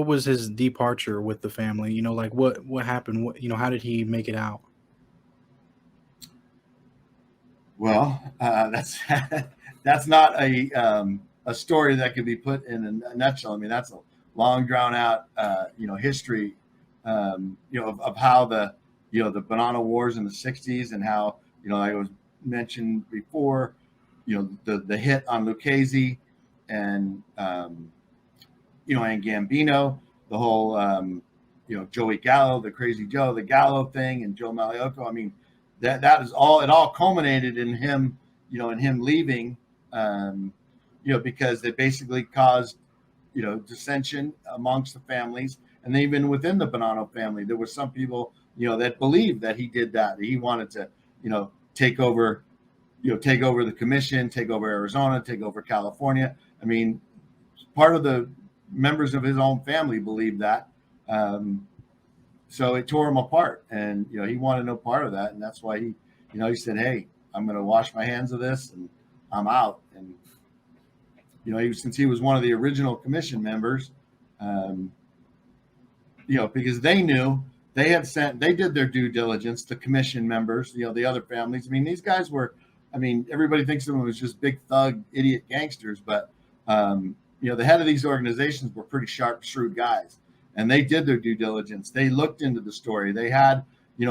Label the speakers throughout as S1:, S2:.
S1: what was his departure with the family? Like what happened? How did he make it out?
S2: Well, that's that's not a story that could be put in a nutshell. I mean, that's a long drawn out history of how the Bonanno Wars in the '60s, and how like I was mentioned before, the hit on Lucchese and and Gambino, the whole Joey Gallo, the Crazy Joe, the Gallo thing, and Joe Malioco. I mean, that is all. It all culminated in him, in him leaving, because they basically caused dissension amongst the families, and even within the Bonanno family, there were some people that believed that he did that. He wanted to take over. Take over the commission, take over Arizona, take over California. I mean, part of the members of his own family believed that. So it tore him apart, and he wanted no part of that, and that's why he said, "Hey, I'm going to wash my hands of this, and I'm out." And since he was one of the original commission members, um, because they knew they did their due diligence. The commission members, the other families. I mean, these guys were. I mean, everybody thinks of them as just big thug, idiot gangsters, but the head of these organizations were pretty sharp, shrewd guys, and they did their due diligence. They looked into the story. They had,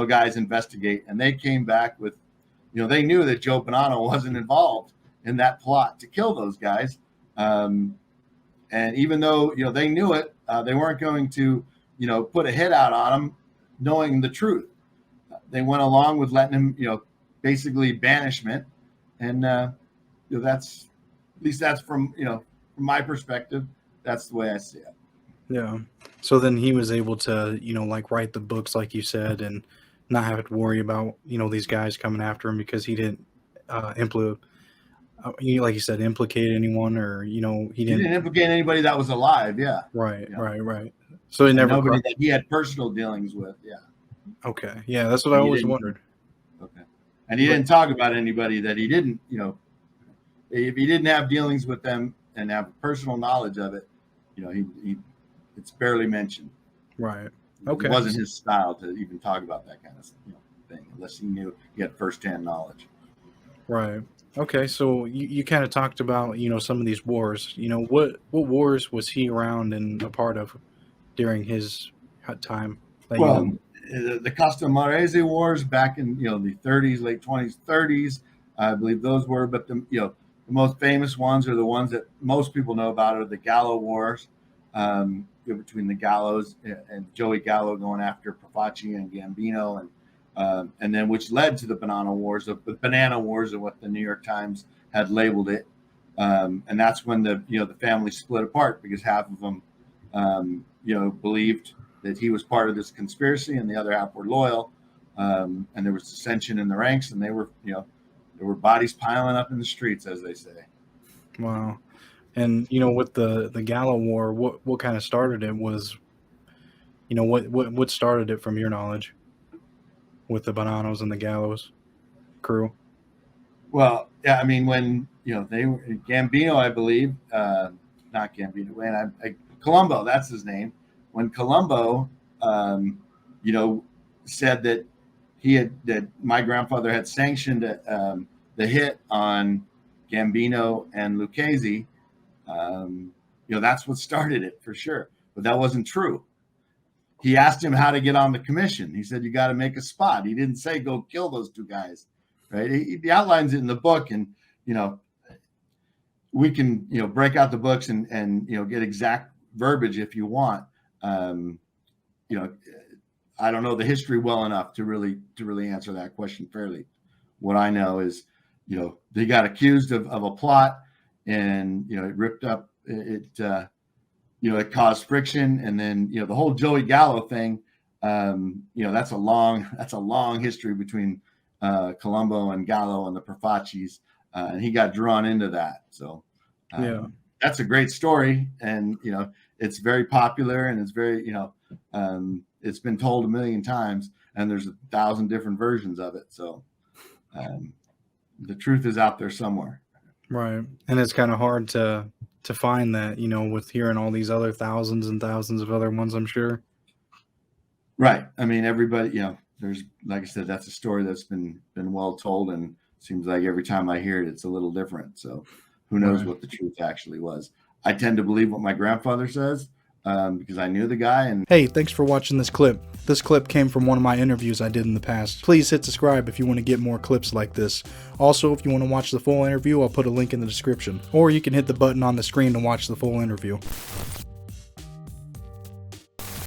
S2: guys investigate, and they came back with, they knew that Joe Bonanno wasn't involved in that plot to kill those guys. And even though, they knew it, they weren't going to, put a hit out on him, knowing the truth. They went along with letting him, basically banishment. And, that's, at least that's from my perspective, that's the way I see it.
S1: Yeah. So then he was able to, like write the books, like you said, and not have to worry about, these guys coming after him because he didn't like you said, implicate anyone, or he
S2: He
S1: didn't.
S2: didn't implicate anybody that was alive. Yeah.
S1: Right,
S2: You know,
S1: right. So it
S2: and
S1: never
S2: nobody
S1: crossed.
S2: that he had personal dealings with. Yeah.
S1: Okay, yeah, that's what I
S2: And he
S1: always
S2: didn't.
S1: wondered.
S2: Okay. And he
S1: But
S2: didn't talk about anybody that he didn't, if he didn't have dealings with them and have personal knowledge of it, he it's barely mentioned.
S1: right,
S2: It
S1: okay,
S2: wasn't his style to even talk about that kind of thing, unless he knew he had firsthand knowledge.
S1: right, okay. So you kind of talked about some of these wars. What wars was he around and a part of during his time that you know?
S2: Well, the Castamarese Wars back in the 30s, late 20s, 30s, I believe those were. But the most famous ones are the ones that most people know about are the Gallo Wars, between the Gallos and Joey Gallo going after Profaci and Gambino, and then which led to the Bonanno Wars, the Banana Wars, of what the New York Times had labeled it. And that's when the family split apart, because half of them believed that he was part of this conspiracy, and the other half were loyal. And there was dissension in the ranks, and there were bodies piling up in the streets, as they say.
S1: Wow. And with the Gallo War, what kind of started it was what started it from your knowledge with the Bonanos and the Gallows crew?
S2: Well, yeah, I mean, when they were Gambino, I believe, not Gambino, Colombo, that's his name. When Colombo, said that that my grandfather had sanctioned the hit on Gambino and Lucchese, that's what started it for sure. But that wasn't true. He asked him how to get on the commission. He said, "You got to make a spot." He didn't say, "Go kill those two guys." Right? He outlines it in the book, and we can break out the books and get exact verbiage if you want. Um, I don't know the history well enough to really answer that question fairly. What I know is, they got accused of a plot, and it ripped up it caused friction, and then the whole Joey Gallo thing. That's a long history between Colombo and Gallo and the Profacis, and he got drawn into that. So
S1: Yeah.
S2: that's a great story, and it's very popular, and it's very it's been told a million times, and there's 1,000 different versions of it. So the truth is out there somewhere.
S1: Right. And it's kind of hard to to find that, you know, with hearing all these other thousands and thousands of other ones, I'm sure.
S2: Right. I mean, everybody, you know, there's, like I said, that's a story that's been well told, and seems like every time I hear it, it's a little different. So who knows
S1: Right.
S2: what the truth actually was. I tend to believe what my grandfather says, because I knew the guy. And
S1: Hey, thanks for watching this clip. This clip came from one of my interviews I did in the past. Please hit subscribe if you want to get more clips like this. Also, if you want to watch the full interview, I'll put a link in the description. Or you can hit the button on the screen to watch the full interview.